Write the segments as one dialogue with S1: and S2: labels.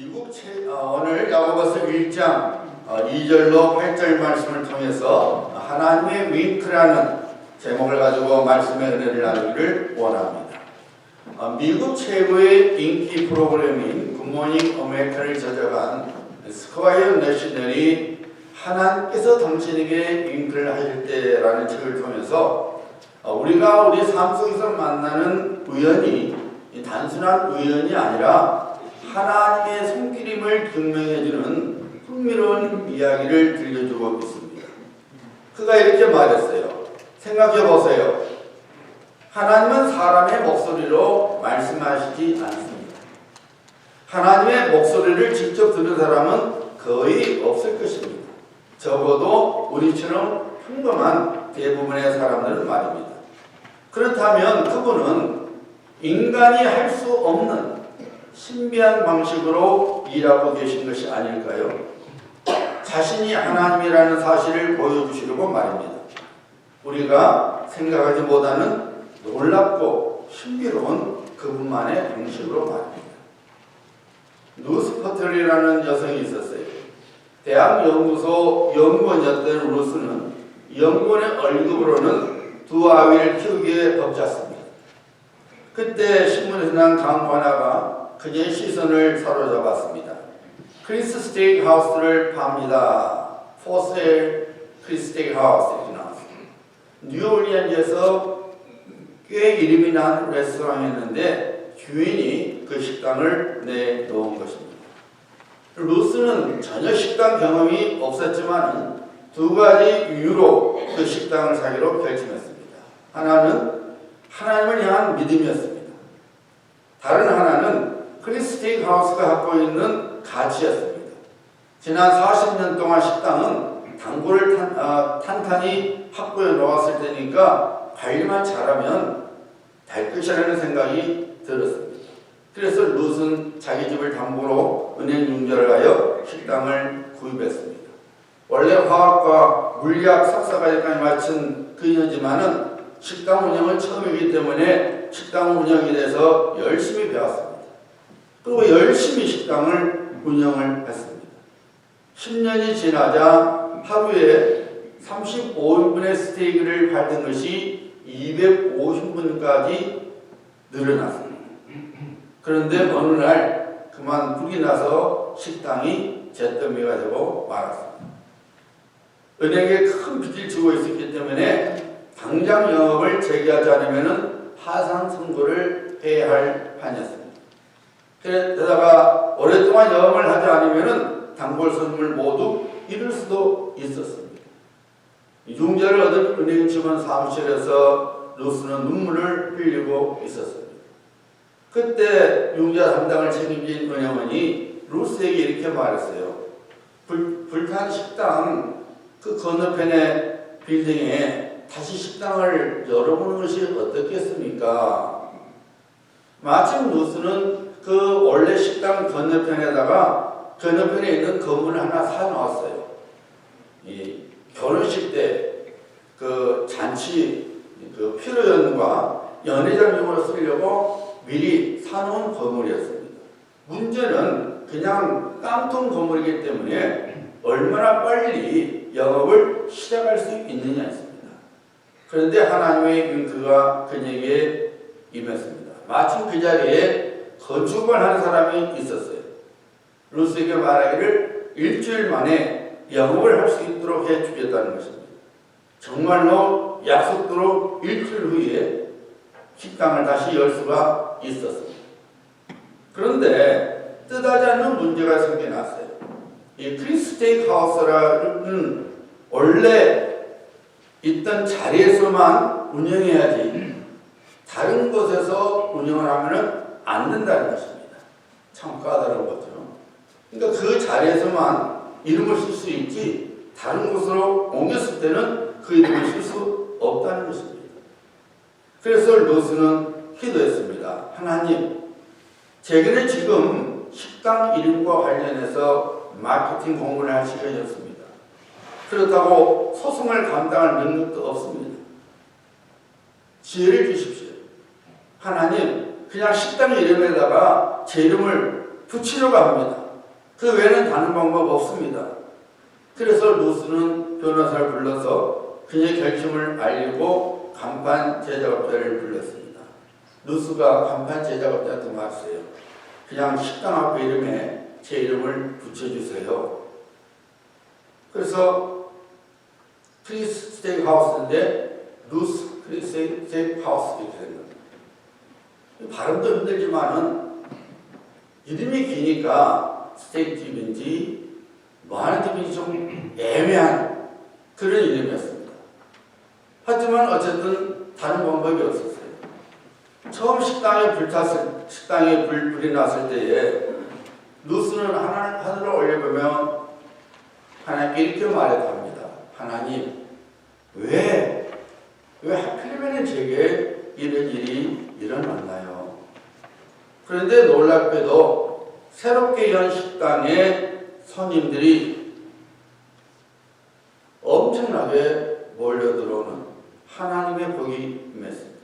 S1: 오늘 야고보서 1장 2절로 8절 말씀을 통해서 하나님의 윙크라는 제목을 가지고 말씀의 은혜를 나누기를 원합니다. 미국 최고의 인기 프로그램인 굿모닝 아메리카를 저작한 스퀘어 내셔널이 하나님께서 당신에게 윙크를 하실 때라는 책을 통해서 우리가 우리 삶 속에서 만나는 우연이 단순한 우연이 아니라 하나님의 손길임을 증명해주는 흥미로운 이야기를 들려주고 있습니다. 그가 이렇게 말했어요. 생각해 보세요. 하나님은 사람의 목소리로 말씀하시지 않습니다. 하나님의 목소리를 직접 들은 사람은 거의 없을 것입니다. 적어도 우리처럼 평범한 대부분의 사람들은 말입니다. 그렇다면 그분은 인간이 할 수 없는 신비한 방식으로 일하고 계신 것이 아닐까요? 자신이 하나님이라는 사실을 보여주시려고 말입니다. 우리가 생각하지 못하는 놀랍고 신비로운 그분만의 방식으로 말입니다. 루스 퍼틀이라는 여성이 있었어요. 대학 연구소 연구원이었던 루스는 연구원의 월급으로는 두 아이를 키우기에 벅찼습니다. 그때 신문에서 난 강권화가 그녀의 시선을 사로잡았습니다. 크리스 스테이크 하우스를 팝니다. 포셀 크리스 스테이크 하우스 이렇게 나왔습니다. 뉴올리언즈에서 꽤 이름이 난 레스토랑이었는데 주인이 그 식당을 내놓은 것입니다. 루스는 전혀 식당 경험이 없었지만 두 가지 이유로 그 식당을 사기로 결심했습니다. 하나는 하나님을 향한 믿음이었습니다. 다른 하나는 크리스 스테이크 하우스가 갖고 있는 가치였습니다. 지난 40년 동안 식당은 단골을 탄탄히 확보해 놓았을 테니까 관리만 잘하면 될 것이라는 생각이 들었습니다. 그래서 룻은 자기 집을 담보로 은행 융자를 하여 식당을 구입했습니다. 원래 화학과 물리학 석사과정까지 마친 그녀지만은 식당 운영을 처음이기 때문에 식당 운영에 대해서 열심히 배웠습니다. 그리고 열심히 식당을 운영을 했습니다. 10년이 지나자 하루에 35인분의 스테이크를 팔던 것이 250분까지 늘어났습니다. 그런데 어느 날 그만 불이 나서 식당이 잿더미가 되고 말았습니다. 은행에 큰 빚을 지고 있었기 때문에 당장 영업을 재개하지 않으면 파산 선고를 해야 할 판이었습니다. 게다가 오랫동안 영업을 하지 않으면 단골 손님을 모두 잃을 수도 있었습니다. 융자를 얻은 은행 직원 사무실에서 루스는 눈물을 흘리고 있었습니다. 그때 융자 담당을 책임진 은행원이 루스에게 이렇게 말했어요. 불탄 식당 그 건너편의 빌딩에 다시 식당을 열어보는 것이 어떻겠습니까? 마침 루스는 그 원래 식당 건너편에 있는 건물을 하나 사놓았어요. 이 결혼식 때 그 잔치 그 피로연과 연회장용으로 쓰려고 미리 사놓은 건물이었습니다. 문제는 그냥 깡통 건물이기 때문에 얼마나 빨리 영업을 시작할 수 있느냐였습니다. 그런데 하나님의 윙크가 그녀에게 임했습니다. 마침 그 자리에 건축을 하는 사람이 있었어요. 루스에게 말하기를 일주일 만에 영업을 할 수 있도록 해주겠다는 것입니다. 정말로 약속대로 일주일 후에 식당을 다시 열 수가 있었습니다. 그런데 뜻하지 않는 문제가 생겨났어요. 이 크리스 스테이크 하우스라는 원래 있던 자리에서만 운영해야지 다른 곳에서 운영을 하면 안 된다는 것입니다. 참 까다로운 거죠. 그러니까 그 자리에서만 이름을 쓸 수 있지 다른 곳으로 옮겼을 때는 그 이름을 쓸 수 없다는 것입니다. 그래서 루스는 기도했습니다. 하나님, 제게는 지금 식당 이름과 관련해서 마케팅 공부를 할 시간이 없습니다. 그렇다고 소송을 감당할 능력도 없습니다. 지혜를 주십시오. 하나님, 그냥 식당 이름에다가 제 이름을 붙이려고 합니다. 그 외에는 다른 방법 없습니다. 그래서 루스는 변호사를 불러서 그의 결심을 알리고 간판 제작업자를 불렀습니다. 루스가 간판 제작업자한테 말했어요. 그냥 식당 앞에 이름에 제 이름을 붙여주세요. 그래서 크리스 스테이크 하우스인데 루스 크리스 스테이크 하우스 이렇게 된 겁니다. 발음도 힘들지만은 이름이 기니까 스테이크 집인지 뭐 하는 집인지 좀 애매한 그런 이름이었습니다. 하지만 어쨌든 다른 방법이 없었어요. 처음 식당에 불이 났을 때에 루스는 하늘을 올려보며 하나님께 이렇게 말했답니다. 하나님, 왜 하필이면 제게 이런 일이 일어났나요? 그런데 놀랍게도 새롭게 연 식당에 손님들이 엄청나게 몰려들어오는 하나님의 복이 임했습니다.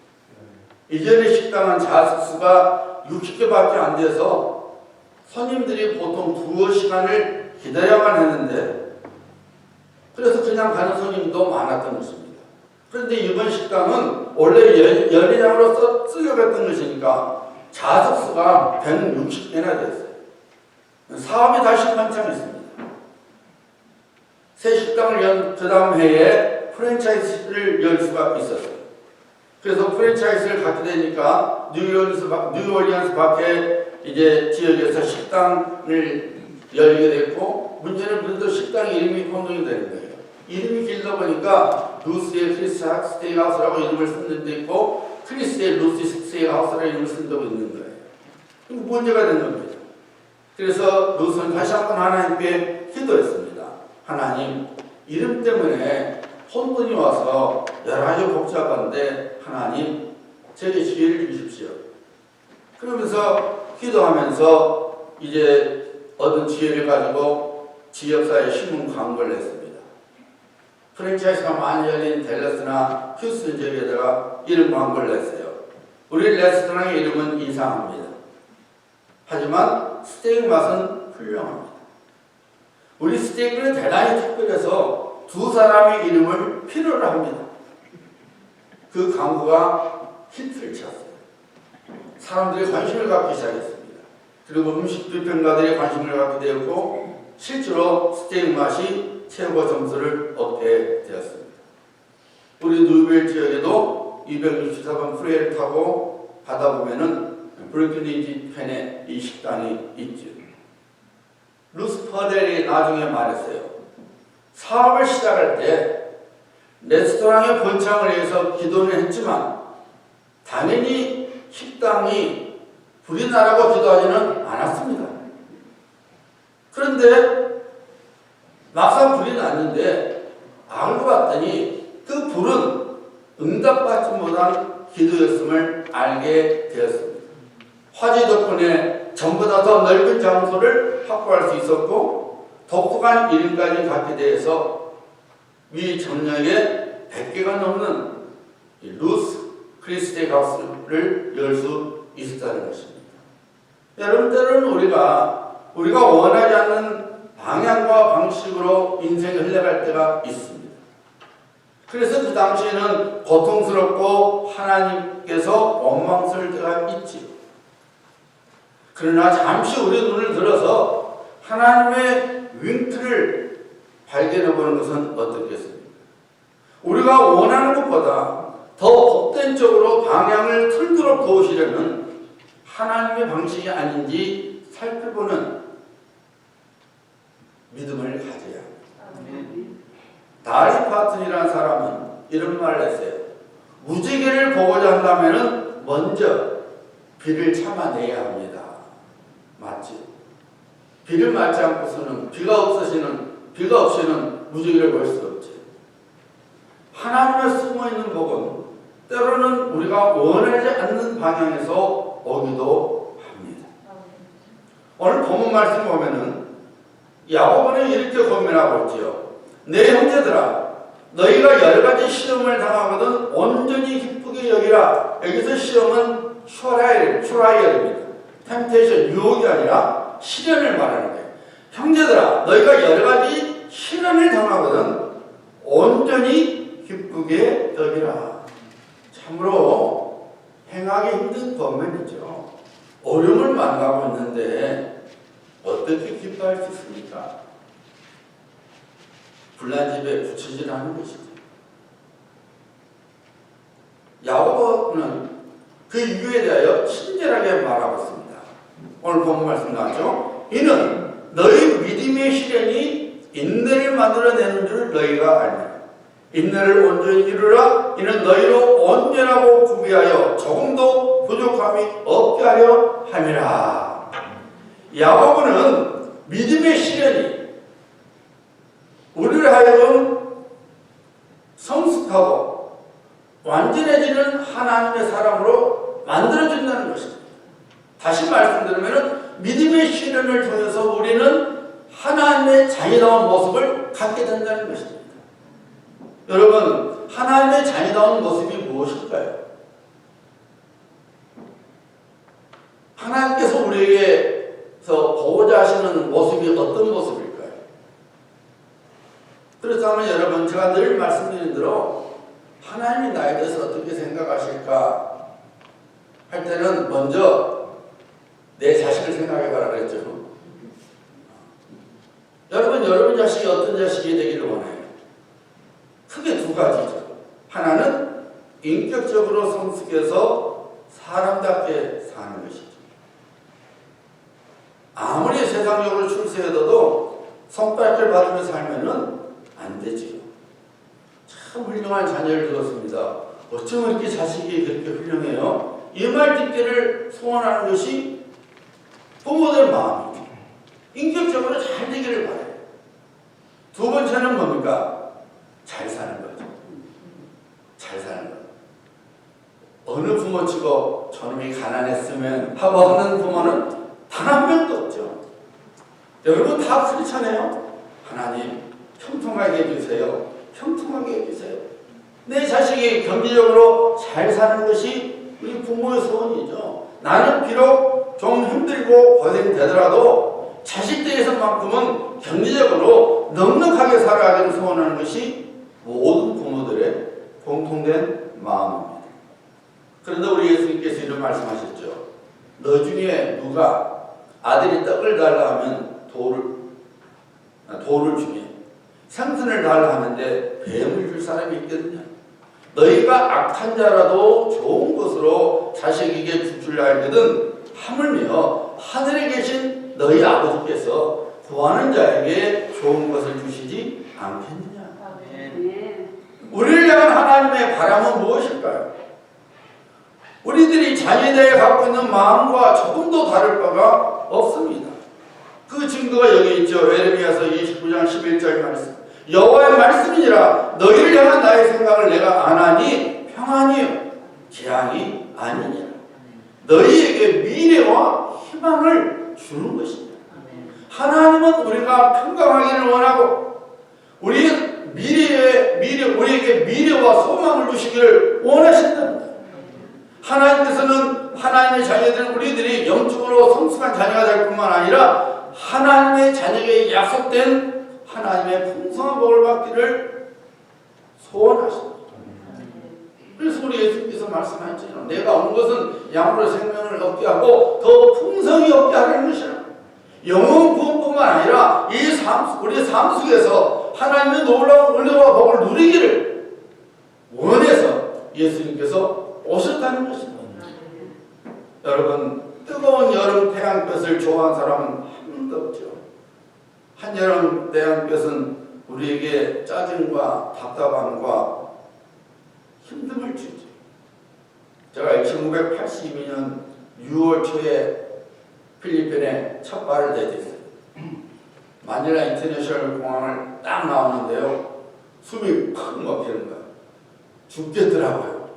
S1: 이전에 식당은 좌석수가 60개밖에 안 돼서 손님들이 보통 2시간을 기다려야만 했는데 그래서 그냥 가는 손님도 많았던 것입니다. 그런데 이번 식당은 원래 연회장으로 쓰여졌던 것이니까 좌석수가 160개나 됐어요. 사업이 다시 번창했습니다. 새 식당을 연 그 다음 해에 프랜차이즈를 열 수가 있었어요. 그래서 프랜차이즈를 갖게 되니까 뉴올리언스 밖에 이제 지역에서 식당을 열리게 됐고, 문제는 그래도 식당 이름이 혼동이 되는 거예요. 이름이 길다 보니까 루스의 크리스 스테이크 하우스라고 이름을 쓴 데도 있고 크리스의 루스 스테이크 하우스라고 이름을 쓴 데도 있는 거예요. 이거 문제가 된 겁니다. 그래서 루스는 다시 한번 하나님께 기도했습니다. 하나님, 이름 때문에 혼돈이 와서 여러 가지 복잡한데 하나님, 제게 지혜를 주십시오. 그러면서 기도하면서 이제 얻은 지혜를 가지고 지역사회 신문 광고를 했습니다. 프랜차이즈가 많이 열린 댈러스나 휴스턴 지역에다가 이름 광고를 냈어요. 우리 레스토랑의 이름은 이상합니다. 하지만 스테이크 맛은 훌륭합니다. 우리 스테이크는 대단히 특별해서 2사람의 이름을 필요로 합니다. 그 광고가 히트를 쳤어요. 사람들이 관심을 갖기 시작했습니다. 그리고 음식 비평가들이 관심을 갖게 되었고 실제로 스테이크 맛이 최고 점수를 얻게 되었습니다. 우리 누빌 지역에도 264번 프레이를 타고 가다 보면은 브루클린 편에 이 식당이 있죠. 루스 퍼델이 나중에 말했어요. 사업을 시작할 때 레스토랑의 번창을 위해서 기도는 했지만 당연히 식당이 불이 나라고 기도하지는 않았습니다. 그런데 막상 불이 났는데 알고 봤더니 그 불은 응답받지 못한 기도였음을 알게 되었습니다. 화재 덕분에 전보다 더 넓은 장소를 확보할 수 있었고 독특한 이름까지 갖게 되어서 미 전역에 100개가 넘는 루스 크리스 스테이크 하우스를 열 수 있었다는 것입니다. 여러분, 때로는 우리가 원하지 않는 방향과 방식으로 인생을 흘러갈 때가 있습니다. 그래서 그 당시에는 고통스럽고 하나님께서 원망스러울 때가 있지요. 그러나 잠시 우리 눈을 들어서 하나님의 윙크를 발견해 보는 것은 어떻겠습니까? 우리가 원하는 것보다 더 복된 쪽으로 방향을 틀도록 도우시려는 하나님의 방식이 아닌지 살펴보는 믿음을 가져야 합니다. 다리 파튼이라는 사람은 이런 말을 했어요. 무지개를 보고자 한다면 먼저 비를 참아내야 합니다. 맞지? 비를 맞지 않고서는 비가 없이는 무지개를 볼 수 없지. 하나님의 숨어있는 복은 때로는 우리가 원하지 않는 방향에서 오기도 합니다. 오늘 본문 말씀 보면은 야고보는 이렇게 고민하고 있지요. 내 형제들아, 너희가 여러 가지 시험을 당하거든 온전히 기쁘게 여기라. 여기서 시험은 트라이얼입니다. 템테이션, 유혹이 아니라 시련을 말하는 거예요. 형제들아 너희가 여러 가지 시련을 당하거든 온전히 기쁘게 여기라. 참으로 행하기 힘든 법면이죠. 어려움을 만나고 있는데 어떻게 기뻐할 수 있습니까? 불난 집에 부처질하는 것이죠. 야고보는 그 이유에 대하여 친절하게 말하고 있습니다. 오늘 본 말씀 나왔죠? 이는 너희 믿음의 시련이 인내를 만들어내는 줄 너희가 알면 인내를 온전히 이루라. 이는 너희로 온전하고 구비하여 조금도 부족함이 없게 하려 함이라. 야고보는 믿음의 시련이 우리를 하여금 성숙하고 완전해지는 하나님의 사람으로 만들어준다는 것입니다. 다시 말씀드리면 믿음의 시련을 통해서 우리는 하나님의 자녀다운 모습을 갖게 된다는 것입니다. 여러분, 하나님의 자녀다운 모습이 무엇일까요? 하나님께서 우리에게서 보고자 하시는 모습이 어떤 모습일까요? 그렇다면 여러분, 제가 늘 말씀드린 대로 하나님이 나에 대해서 어떻게 생각하실까 할 때는 먼저 내 자식을 생각해봐라 그랬죠. 여러분 자식이 어떤 자식이 되기를 원해요? 크게 두 가지죠. 하나는 인격적으로 성숙해서 사람답게 사는 것이죠. 아무리 세상적으로 출세해도 손가락질 받으며 살면은 안 되지요. 참 훌륭한 자녀를 두었습니다. 어쩜 이렇게 자식이 그렇게 훌륭해요? 이 말 듣기를 소원하는 것이 부모들 마음이죠. 인격적으로 잘 되기를 바라요. 두 번째는 뭡니까? 잘 사는 거죠. 잘 사는 거. 어느 부모치고 저놈이 가난했으면 하고 하는 부모는 단 한 명도 없죠. 여러분 다 그렇잖아요. 하나님 형통하게 해주세요. 형통하게 해주세요. 내 자식이 경제적으로 잘 사는 것이 우리 부모의 소원이죠. 나는 비록 좀 힘들고 고생되더라도 자식들에서만큼은 경제적으로 넉넉하게 살아가기를 소원하는 것이 모든 부모들의 공통된 마음입니다. 그런데 우리 예수님께서 이런 말씀하셨죠. 너 중에 누가 아들이 떡을 달라 하면 돌을 주며 생선을 달라 하는데 뱀을 줄 사람이 있거든요. 너희가 악한 자라도 좋은 것으로 자식에게 줄 줄 알거든 하물며 하늘에 계신 너희 아버지께서 구하는 자에게 좋은 것을 주시지 않겠느냐. 우리를 향한 하나님의 바람은 무엇일까요? 우리들이 자녀에 대해 갖고 있는 마음과 조금도 다를 바가 없습니다. 그 증거가 여기 있죠. 에레미야서 29장 11절 말씀. 여호와의 말씀이니라. 너희를 향한 나의 생각을 내가 아나니 평안이요 재앙이 아니니라. 너희에게 미래와 희망을 주는 것입니다. 하나님은 우리가 평강하기를 원하고 우리에게 미래와 소망을 주시기를 원하신답니다. 하나님께서는 하나님의 자녀들 우리들이 영적으로 성숙한 자녀가 될 뿐만 아니라 하나님의 자녀에게 약속된 하나님의 풍성한 복을 받기를 소원하십니다. 그래서 우리 예수님께서 말씀하셨잖아요. 내가 온 것은 양으로 생명을 얻게 하고 더 풍성히 얻게 하려는 것이라. 영혼 구원뿐만 아니라 우리 삶 속에서 하나님의 놀라운 은혜와 복을 누리기를 원해서 예수님께서 오셨다는 것입니다. 여러분 뜨거운 여름 태양볕을 좋아하는 사람은 한 명도 없죠. 한여름 태양볕은 우리에게 짜증과 답답함과 힘듦을 주죠. 제가 1982년 6월 초에 필리핀에 첫 발을 내딛었어요. 마닐라 인터내셔널 공항을 딱 나오는데요. 숨이 팍 막히는 거예요. 죽겠더라고요.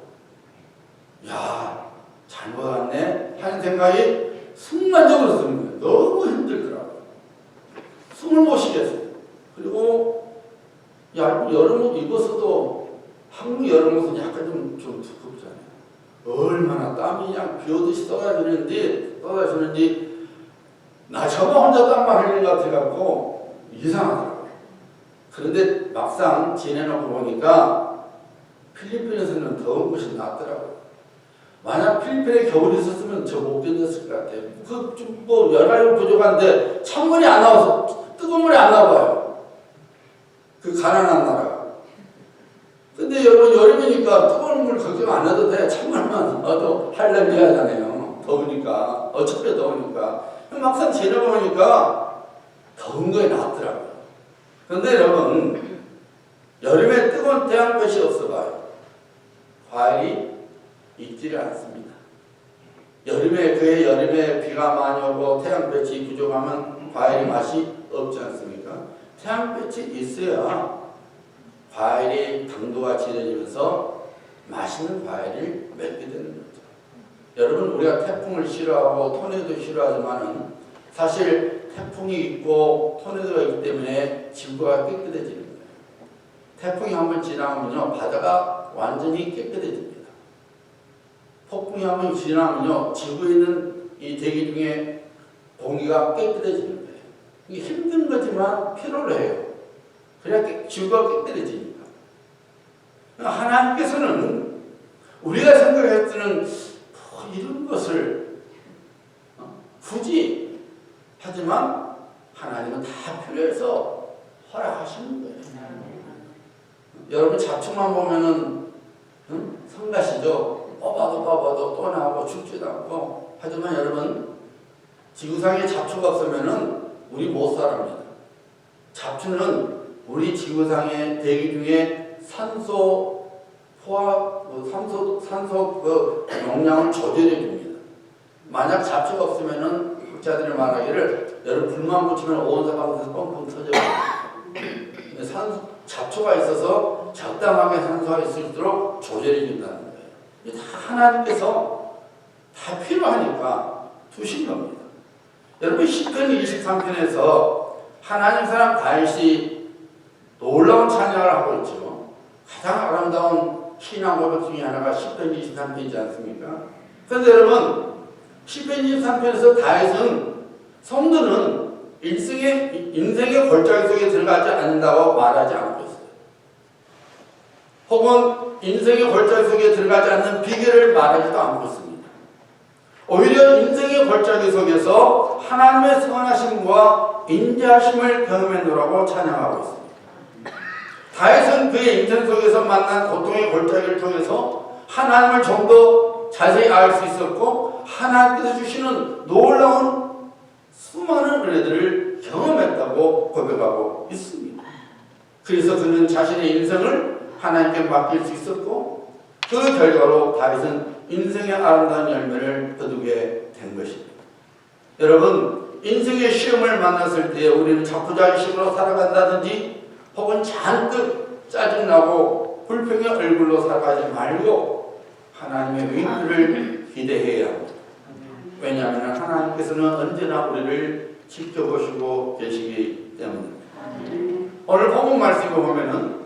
S1: 야, 잘못 왔네 하는 생각이 순간적으로 드는 거예요. 너무 힘들더라고요. 숨을 못 쉬겠어요. 그리고 얇은 여름옷 입었어도 한국 여름옷은 약간 좀 두껍잖아요. 얼마나 땀이 그냥 비 오듯이 쏟아지는지 나 저만 혼자 땀 말하는 것 같아갖고 이상하더라고요. 그런데 막상 지내놓고 보니까 필리핀에서는 더운 곳이 낫더라고요. 만약 필리핀에 겨울이 있었으면 저 못 견뎠을 것 같아요. 뭐 열알이 부족한데 찬물이 안 나와서 뜨거운 물이 안 나와요. 그 가난한 나라. 근데 여러분 여름이니까 뜨거운 물 걱정 안 해도 돼. 찬물만 나와도 할렐루야 하잖아요. 더우니까. 어차피 더우니까. 막상 지내보니까 더운 거에 낫더라고요. 그런데 여러분 여름에 뜨거운 태양볕이 없어봐요. 과일이 익지를 않습니다. 여름에 비가 많이 오고 태양볕이 부족하면 과일이 맛이 없지 않습니까? 태양볕이 있어야 과일이 당도가 진해지면서 맛있는 과일을 맺게 되는 거죠. 여러분 우리가 태풍을 싫어하고 토네도 싫어하지만은 사실 태풍이 있고 토네도가 있기 때문에 지구가 깨끗해지는 거예요. 태풍이 한번 지나면요 바다가 완전히 깨끗해집니다. 폭풍이 한번 지나면요 지구에 있는 이 대기 중에 공기가 깨끗해지는 거예요. 이게 힘든 거지만 필요로 해요. 그래야 지구가 깨끗해지니까. 하나님께서는 우리가 생각할 때는 이런 것을 굳이 하지만 하나님은 다 필요해서 허락하시는 거예요. 여러분 잡초만 보면은 성가시죠. 뽑아도 또 나오고 죽지도 않고. 하지만 여러분 지구상에 잡초가 없으면은 우리 못 살아갑니다. 잡초는 우리 지구상의 대기 중에 산소 용량을 조절해 줍니다. 만약 잡초가 없으면은 학자들이 말하기를 여러분 불만 붙이면 온 사방에서 뻥뻥 터져요. 잡초가 있어서 적당하게 산소가 있을수록 조절해 준다는 거예요. 이게 다 하나님께서 다 필요하니까 두신 겁니다. 여러분 시편 23편에서 하나님 사람 다윗이 놀라운 찬양을 하고 있죠. 가장 아름다운 신앙 고백 중에 하나가 시편 23편이지 않습니까? 그런데 여러분 시편 23편에서 다윗은 성도는 인생의 골짜기 속에 들어가지 않는다고 말하지 않고 있어요. 혹은 인생의 골짜기 속에 들어가지 않는 비결을 말하지도 않고 있습니다. 오히려 인생의 골짜기 속에서 하나님의 선하심과 인자하심을 경험해노라고 찬양하고 있습니다. 다윗은 그의 인생 속에서 만난 고통의 골짜기를 통해서 하나님을 좀 더 자세히 알 수 있었고 하나님께서 주시는 놀라운 수많은 은혜들을 경험했다고 고백하고 있습니다. 그래서 그는 자신의 인생을 하나님께 맡길 수 있었고 그 결과로 다윗은 인생의 아름다운 열매를 거두게 된 것입니다. 여러분 인생의 시험을 만났을 때 우리는 자포자기식으로 살아간다든지 혹은 잔뜩 짜증나고 불평의 얼굴로 살아가지 말고 하나님의 윙크를 기대해야 합니다. 왜냐하면 하나님께서는 언제나 우리를 지켜보시고 계시기 때문입니다. 오늘 본문 말씀을 보면은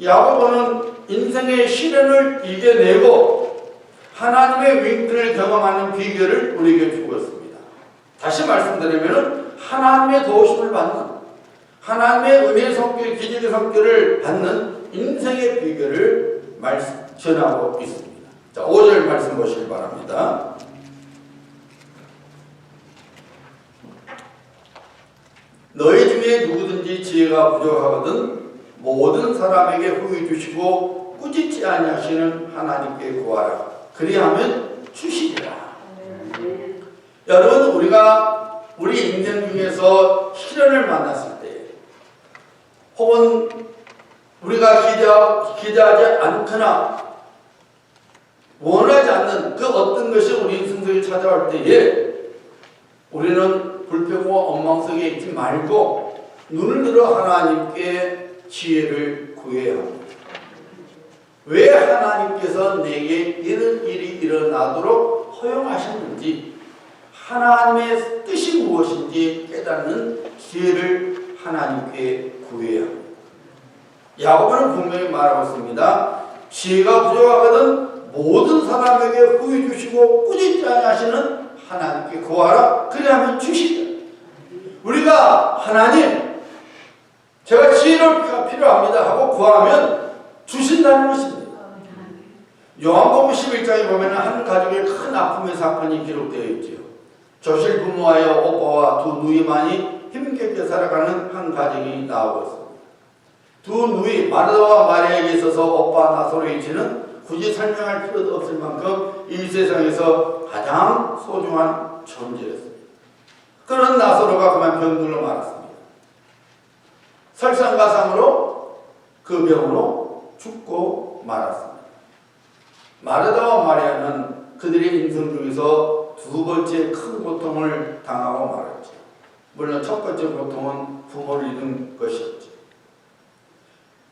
S1: 야고보는 인생의 시련을 이겨내고 하나님의 윙크를 경험하는 비결을 우리에게 주고 있습니다. 다시 말씀드리면 하나님의 도우심을 받는 하나님의 은혜의 성길, 기적의 성길을 받는 인생의 비결을 전하고 있습니다. 자, 5절 말씀 보시기 바랍니다. 너희 중에 누구든지 지혜가 부족하거든 모든 사람에게 후히 주시고 꾸짖지 아니하시는 하나님께 구하라. 그리하면 주시리라. 여러분 우리가 우리 인생 중에서 시련을 만났을 때 혹은 우리가 기대하지 않거나 원하지 않는 그 어떤 것이 우리 인생 속에 찾아올 때에 우리는 불평과 엉망 속에 있지 말고 눈을 들어 하나님께 지혜를 구해야 합니다. 왜 하나님께서 내게 이런 일이 일어나도록 허용하셨는지 하나님의 뜻이 무엇인지 깨닫는 지혜를 하나님께 구해야 합니다. 야고보는 분명히 말하고 있습니다. 지혜가 부족하거든 모든 사람에게 후히 주시고 꾸짖지 아니하시는 하나님께 구하라. 그리하면 주시리라. 우리가 하나님 제가 지혜가 필요합니다 하고 구하면 주신다는 것입니다. 요한복음 11장에 보면 한 가족의 큰 아픔의 사건이 기록되어 있지요. 조실 부모하여 오빠와 두 누이만이 힘겹게 살아가는 한 가정이 나오고 있습니다. 두 누이 마르다와 마리아에게 있어서 오빠 나사로의 위치는 굳이 설명할 필요도 없을 만큼 이 세상에서 가장 소중한 존재였습니다. 그런 나사로가 그만 병들어 말았습니다. 설상가상으로 그 병으로 죽고 말았습니다. 마르다와 마리아는 그들의 인생 중에서 두 번째 큰 고통을 당하고 말았죠. 물론 첫 번째 고통은 부모를 잃은 것이었죠.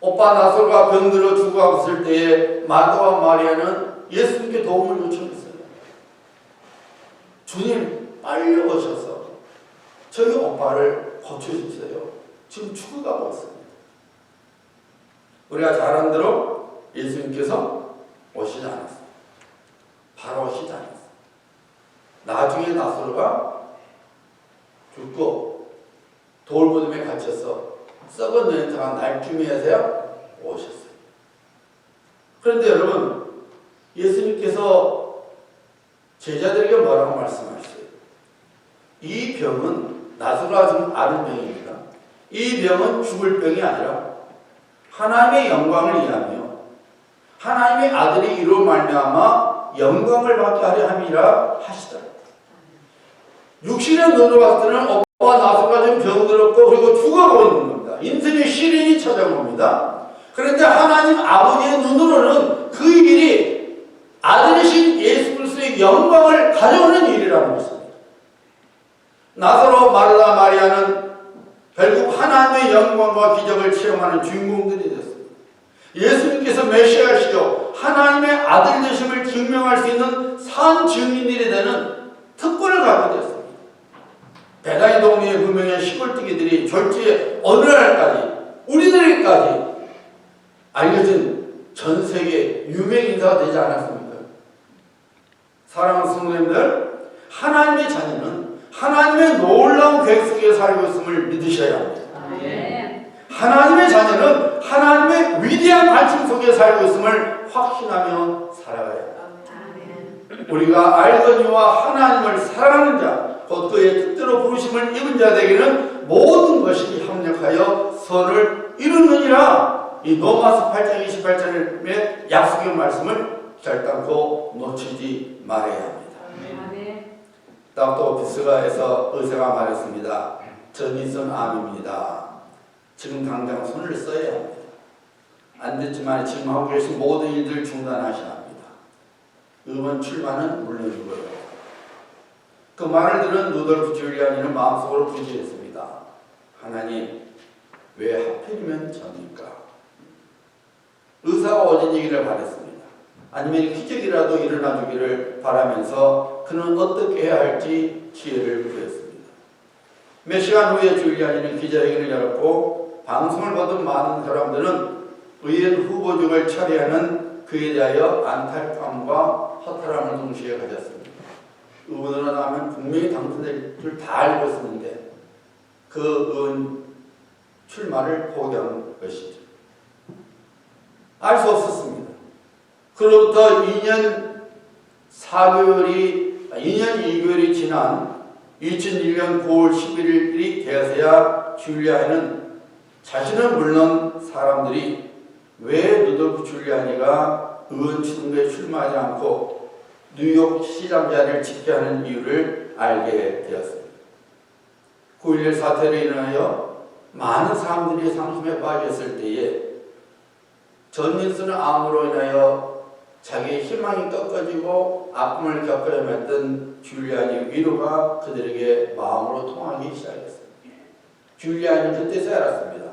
S1: 오빠 나사로가 병들어 죽어가고 있을 때에 마르다와 마리아는 예수님께 도움을 요청했어요. 주님 빨리 오셔서 저희 오빠를 고쳐주세요. 지금 죽어가고 있습니다. 우리가 잘 아는 대로 예수님께서 오시지 않았어요. 바로 오시지 않았어요. 나중에 나사로가 죽고 돌무덤에 갇혀서 썩은 냄새가 날 쯤에서야 오셨어요. 그런데 여러분, 예수님께서 제자들에게 뭐라고 말씀하셨어요? 이 병은 나사로가 지금 앓은 병입니다. 이 병은 죽을 병이 아니라 하나님의 영광을 위하며 하나님의 아들이 이로 말미암아 영광을 받게 하려 함이라 하시더라. 육신의 눈으로 봤을 때는 오빠와 나사로가 지금 병들었고 그리고 죽어가고 있는 겁니다. 인생의 시련이 찾아옵니다. 그런데 하나님 아버지의 눈으로는 그 일이 아들이신 예수 그리스도의 영광을 가져오는 일이라는 것입니다. 나사로, 마르다, 마리아는 결국 하나님의 영광과 기적을 체험하는 주인공들이 됐습니다. 예수님께서 메시아시요 하나님의 아들 되심을 증명할 수 있는 산 증인들이 되는 특권을 갖게 됐습니다. 베다니 동네의 무명의 시골뜨기들이 졸지에 어느 날까지 우리들에게까지 알려진 전 세계 유명 인사가 되지 않았습니까? 사랑하는 성도님들, 하나님의 자녀는 하나님의 놀라운 계획 속에 살고 있음을 믿으셔야 합니다. 하나님의 자녀는 하나님의 위대한 말씀 속에 살고 있음을 확신하며 살아가야 합니다. 우리가 알거니와 하나님을 사랑하는 자, 곧 그의 뜻대로 부르심을 입은 자에게는 모든 것이 협력하여 선을 이루느니라. 이 로마서 8장 28절의 약속의 말씀을 결단코 놓치지 말아야 합니다. 닥터 비스가에서 의사가 말했습니다. 전인선 암입니다. 지금 당장 손을 써야 합니다. 안 됐지만 지금 하고 계신 모든 일들 중단하셔야 합니다. 음원 출마는 물론이고요. 그 말을 들은 루돌프 줄리아니는 마음속으로 부지했습니다. 하나님, 왜 하필이면 접니까? 의사가 오진 얘기를 바랬습니다. 아니면 기적이라도 일어나주기를 바라면서 그는 어떻게 해야 할지 지혜를 구했습니다. 몇 시간 후에 줄리아니는 기자회견을 열었고 방송을 보던 많은 사람들은 의원 후보직을 처리하는 그에 대하여 안타까움과 허탈함을 동시에 가졌습니다. 의원으로 나오면 분명히 당선될 줄 다 알고 있었는데 그 의원 출마를 포기한 것이죠. 알 수 없었습니다. 그로부터 2년 2개월이 지난 2001년 9월 11일이 되어서야 줄리아니는 자신은 물론 사람들이 왜 루돌프 줄리아니가 의원 선거에 출마하지 않고 뉴욕 시장 자리를 지켜하는 이유를 알게 되었습니다. 9.11 사태로 인하여 많은 사람들이 상심에 빠졌을 때에 전인선의 암으로 인하여 자기의 희망이 꺾어지고 아픔을 겪어야 했던 줄리아니 위로가 그들에게 마음으로 통하기 시작했습니다. 줄리아니 그때서 알았습니다.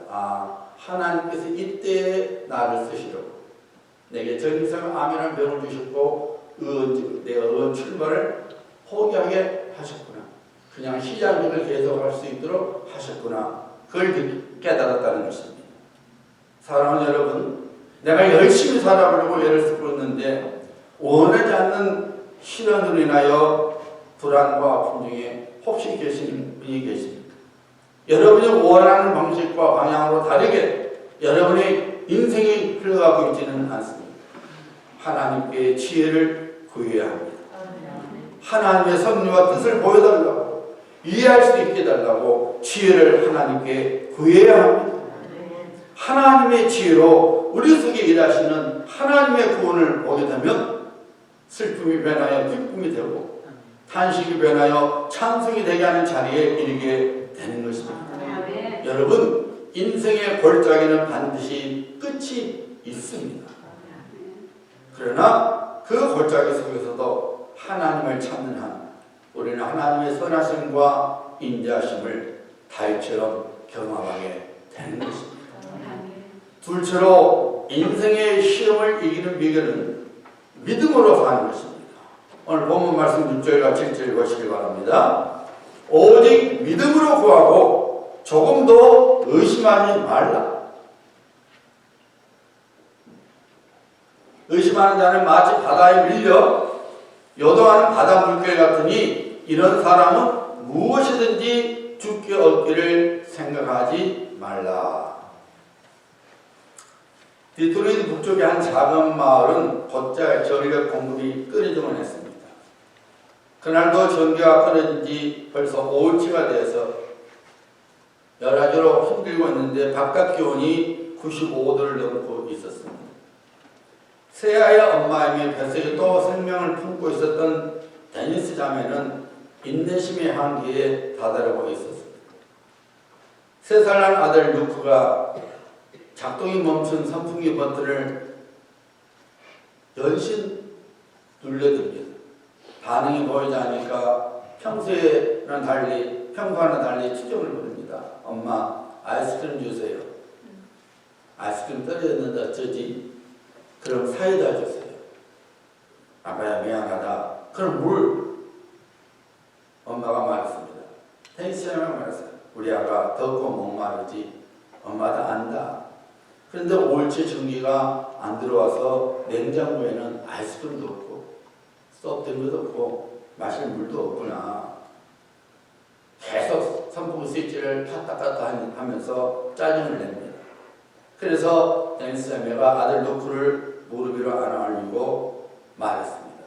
S1: 하나님께서 이때 나를 쓰시려고 내게 전인선의 암이라는 병을 주셨고 내가 의원 출마를 포기하게 하셨구나. 그냥 시장직을 계속할 수 있도록 하셨구나. 그걸 깨달았다는 것입니다. 사랑하는 여러분, 내가 열심히 살아보려고 애를 쓰고 있는데 원하지 않는 시련으로 인하여 불안과 아픔 중에 혹시 계신 분이 계십니까? 여러분이 원하는 방식과 방향으로 다르게 여러분의 인생이 흘러가고 있지는 않습니다. 하나님께 지혜를 구해야 합니다. 하나님의 섭리와 뜻을 보여달라고, 이해할 수 있게 해달라고 지혜를 하나님께 구해야 합니다. 하나님의 지혜로 우리 속에 일하시는 하나님의 구원을 보게 되면 슬픔이 변하여 기쁨이 되고 탄식이 변하여 찬송이 되게 하는 자리에 이르게 되는 것입니다. 여러분, 인생의 골짜기는 반드시 끝이 있습니다. 그러나 그 골짜기 속에서도 하나님을 찾는 한 우리는 하나님의 선하심과 인자하심을 다윗처럼 경험하게 되는 것입니다. 둘째로 인생의 시험을 이기는 비결은 믿음으로 사는 것입니다. 오늘 본문 말씀 6절과 7절 보시기 바랍니다. 오직 믿음으로 구하고 조금도 의심하지 말라. 의심하는 자는 마치 바다에 밀려 요동하는 바다 물결 같으니 이런 사람은 무엇이든지 죽게 얻기를 생각하지 말라. 디트로이트 북쪽의 한 작은 마을은 곧잘 전력 공급이 끊어지곤 했습니다. 그날도 전기가 끊어진 지 벌써 5일치가 되어서 여러 가지로 힘들고 있는데 바깥 기온이 95도를 넘고 있었습니다. 새아이의 엄마이며 뱃속에 또 생명을 품고 있었던 데니스 자매는 인내심의 한계에 다다르고 있었습니다. 3살 난 아들 루크가 작동이 멈춘 선풍기 버튼을 연신 눌러듭니다. 반응이 보이지 않으니까 평소와는 달리 추정을 부릅니다. 엄마, 아이스크림 주세요. 아이스크림 떨어졌는데 어쩌지? 그럼 사이다 주세요. 아빠야 미안하다. 그럼 물. 엄마가 말했습니다. 텐션을 말했어요. 우리 아가 덥고 목마르지. 엄마도 안다. 그런데 5일째 전기가 안 들어와서 냉장고에는 아이스크림도 없고 소프트도 없고 마실 물도 없구나. 계속 선풍기 스위치를 켰다 켰다 하면서 짜증을 냅니다. 그래서 데니스 자매가 아들 루크를 무릎 위로 안아올리고 말했습니다.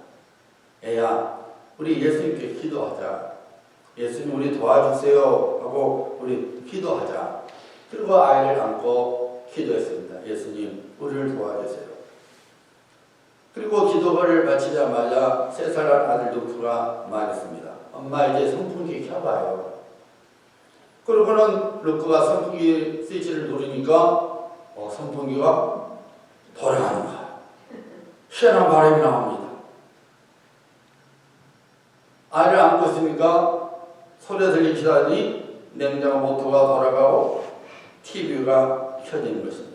S1: 애야, 우리 예수님께 기도하자. 예수님 우리 도와주세요 하고 우리 기도하자. 그리고 아이를 안고 기도했습니다. 예수님 우리를 도와주세요. 그리고 기도를 마치자마자 3살 난 아들 루크가 말했습니다. 엄마 이제 선풍기 켜봐요. 그러고는 루크가 선풍기 스위치를 누르니까 선풍기가 돌아가는 거야. 시원한 바람이 나옵니다. 아이를 안고 있으니까 소리가 들리지 않으니 냉장고 모터가 돌아가고 TV가 켜지는 것입니다.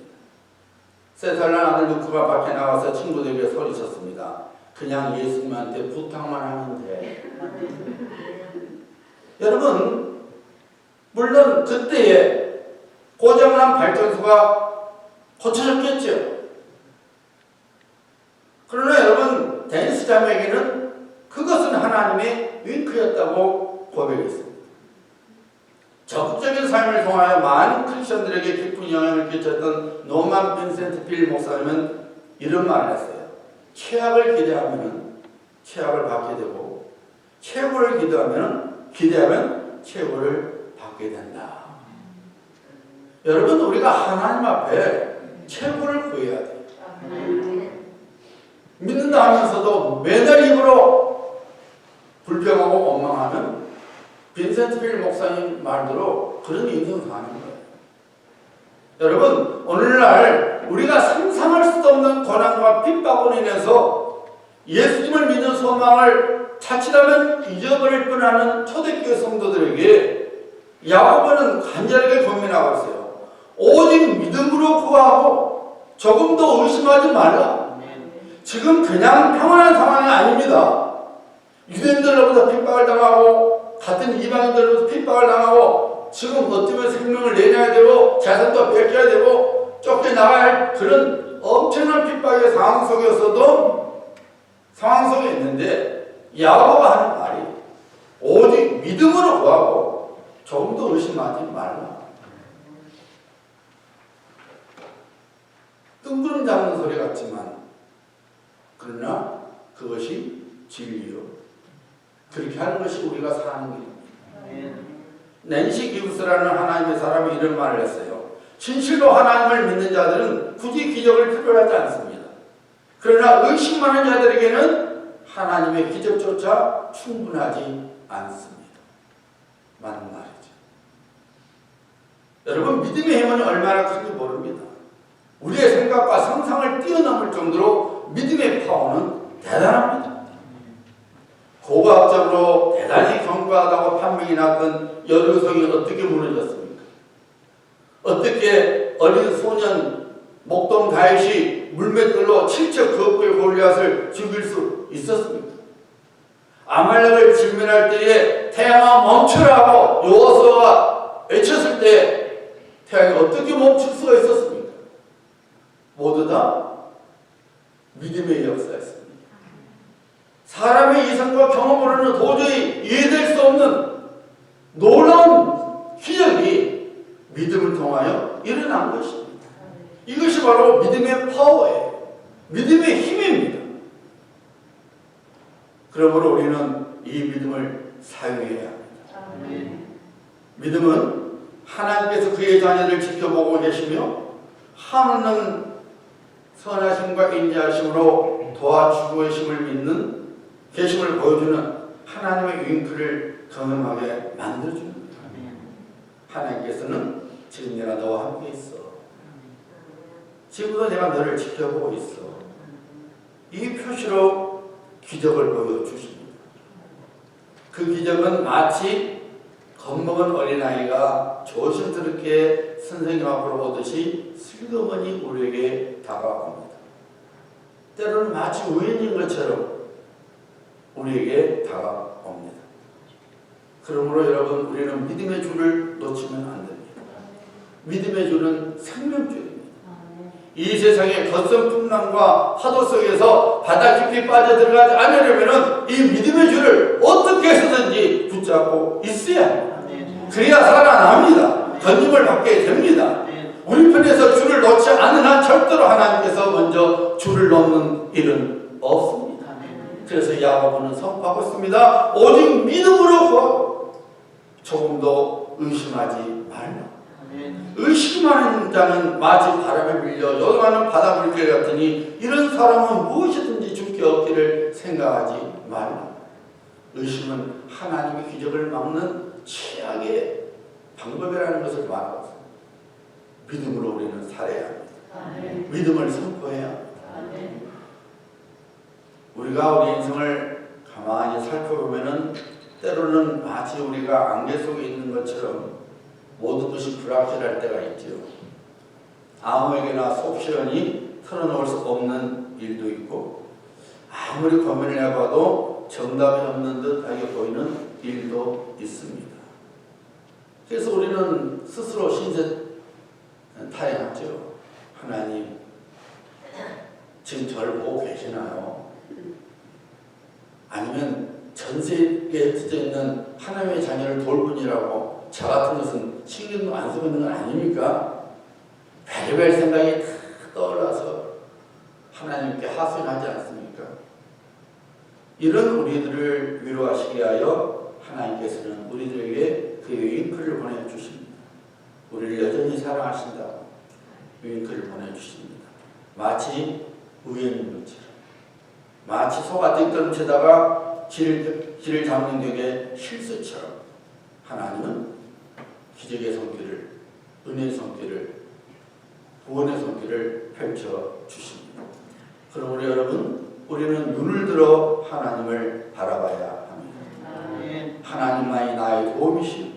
S1: 3살 난 아들 루크가 밖에 나와서 친구들에게 소리쳤습니다. 그냥 예수님한테 부탁만 하면 돼. 여러분, 물론 그때에 고장난 발전소가 고쳐졌겠죠. 그러나 여러분, 데니스 자매에게는 그것은 하나님의 윙크였다고 고백했습니다. 적극적인 삶을 통하여 많은 크리스천들에게 깊은 영향을 끼쳤던 노만 빈센트 필 목사님은 이런 말을 했어요. 최악을 기대하면 최악을 받게 되고 최고를 기대하면 최고를 받게 된다. 여러분, 우리가 하나님 앞에 최고를 구해야 돼요. 믿는다 하면서도 매달 입으로 불평하고 원망하면 빈센트 필 목사님 말대로 그런 인생 사는 거예요. 여러분, 오늘날 우리가 상상할 수도 없는 고난과 핍박으로 인해서 예수님을 믿는 소망을 자칫하면 잊어버릴 뻔하는 초대교회 성도들에게 야고보는 간절하게 고민하고 있어요. 오직 믿음으로 구하고 조금 더 의심하지 말라. 지금 그냥 평안한 상황이 아닙니다. 유대인들로부터 핍박을 당하고 같은 이방인들로부터 핍박을 당하고 지금 어쩌면 생명을 내놔야 되고 재산도 뺏겨야 되고 쫓겨나가야 할 그런 엄청난 핍박의 상황 속에 있는데 야고보가 하는 말이 오직 믿음으로 구하고 조금도 의심하지 말라. 뜬구름 잡는 소리 같지만 그러나 그것이 진리요. 그렇게 하는 것이 우리가 사는 길입니다. 낸시 기브스라는 하나님의 사람이 이런 말을 했어요. 진실로 하나님을 믿는 자들은 굳이 기적을 필요하지 않습니다. 그러나 의심하는 자들에게는 하나님의 기적조차 충분하지 않습니다. 맞는 말이죠. 여러분, 믿음의 힘은 얼마나 큰지 모릅니다. 우리의 생각과 상상을 뛰어넘을 정도로 믿음의 파워는 대단합니다. 고고학적으로 대단히 견고하다고 판명이 났던 여리고성이 어떻게 무너졌습니까? 어떻게 어린 소년 목동 다윗이 물맷돌로 7척 거꾸의 골리앗을 죽일 수 있었습니까? 아말렉을 진멸할 때에 태양아 멈추라고 여호수아가 외쳤을 때 태양이 어떻게 멈출 수가 있었습니까? 모두 다 믿음의 역사였습니다. 사람의 이성과 경험으로는 도저히 이해될 수 없는 놀라운 기적이 믿음을 통하여 일어난 것입니다. 이것이 바로 믿음의 파워예요. 믿음의 힘입니다. 그러므로 우리는 이 믿음을 사용해야 합니다. 믿음은 하나님께서 그의 자녀를 지켜보고 계시며 하나님은 선하심과 인자하심으로 도와주고 계심을 믿는 계심을 보여주는 하나님의 윙크를 경험하게 만들어줍니다. 하나님께서는 지금 내가 너와 함께 있어. 지금도 내가 너를 지켜보고 있어. 이 표시로 기적을 보여주십니다. 그 기적은 마치 겁먹은 어린아이가 조심스럽게 선생님 앞으로 오듯이 슬그머니 우리에게 다가옵니다. 때로는 마치 우연인 것처럼 우리에게 다가옵니다. 그러므로 여러분, 우리는 믿음의 줄을 놓치면 안 됩니다. 믿음의 줄은 생명줄입니다. 이 세상의 거센 풍랑과 파도 속에서 바다 깊이 빠져들어가지 않으려면 이 믿음의 줄을 어떻게 해서든지 붙잡고 있어야 합니다. 그래야 살아납니다. 건짐을 받게 됩니다. 우리 편에서 줄을 놓지 않은 한 절대로 하나님께서 먼저 줄을 놓는 일은 없습니다. 그래서 야고보는 선포하고 있습니다. 오직 믿음으로 구하고 조금도 의심하지 말라. 의심하는 자는 마치 바람에 밀려 요동하는 바다 물결 같으니 이런 사람은 무엇이든지 죽게 얻기를 생각하지 말라. 의심은 하나님의 기적을 막는 최악의 방법이라는 것을 말하고 있습니다. 믿음으로 우리는 살아야 합니다. 믿음을 선포해야 합니다. 우리가 우리 인생을 가만히 살펴보면은 때로는 마치 우리가 안개 속에 있는 것처럼 모든 것이 불확실할 때가 있죠. 아무에게나 속 시원히 털어놓을 수 없는 일도 있고 아무리 고민을 해봐도 정답이 없는 듯하게 보이는 일도 있습니다. 그래서 우리는 스스로 신세 타협하죠. 하나님, 지금 저를 보고 계시나요? 아니면 전 세계에 흩어져 있는 하나님의 자녀를 돌뿐이라고 저 같은 것은 신경도 안 쓰고 있는 건 아닙니까? 별별 생각이 다 떠올라서 하나님께 하소연하지 않습니까? 이런 우리들을 위로하시기 위하여 하나님께서는 우리들에게 그 윙크를 보내주십니다. 우리를 여전히 사랑하신다고 윙크를 보내주십니다. 마치 우연인 것처럼, 마치 소가 뒷걸음치다가 길을 잡는 격의 실수처럼 하나님은 기적의 손길을, 은혜의 손길을, 구원의 손길을 펼쳐주십니다. 그러므로 여러분, 우리는 눈을 들어 하나님을 바라봐야 합니다. 하나님만이 나의 도움이시오,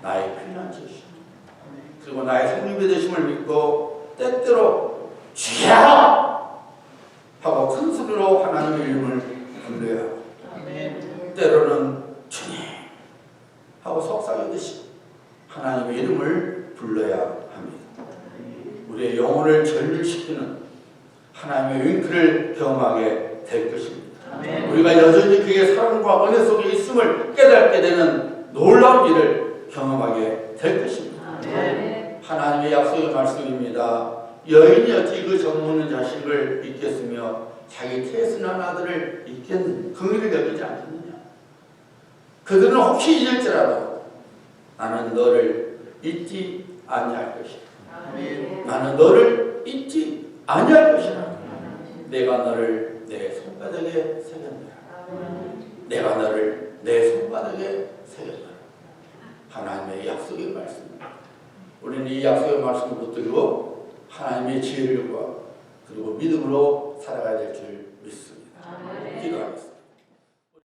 S1: 나의 피난처시오. 그리고 나의 생명이 되심을 믿고 때때로 주여! 하고 큰 소리로 하나님의 이름을 불러야 합니다. 때로는 주님! 하고 속삭이듯이 하나님의 이름을 불러야 합니다. 우리의 영혼을 절멸시키는 하나님의 윙크를 경험하게 될 것입니다. 우리가 여전히 그의 사랑과 은혜 속에 있음을 깨닫게 되는 놀라운 일을 경험하게 될 것입니다.
S2: 네.
S1: 하나님의 약속의 말씀입니다. 여인이 어떻게 그 젖먹는 자식을 잊겠으며 자기 태순한 아들을 잊겠느냐, 긍휼을 여기지 않겠느냐. 그들은 혹시 잊을지라도 나는 너를 잊지 아니할 것이다. 나는 너를 잊지 아니할 것이다. 내가 너를 내 손바닥에 새겼노라. 내가 너를 내 손바닥에 새겼노라. 하나님의 약속의 말씀입니다. 우리는 이 약속의 말씀을 붙들고 하나님의 지혜를 구하고 그리고 믿음으로 살아가야 될 줄 믿습니다. 기도하겠습니다.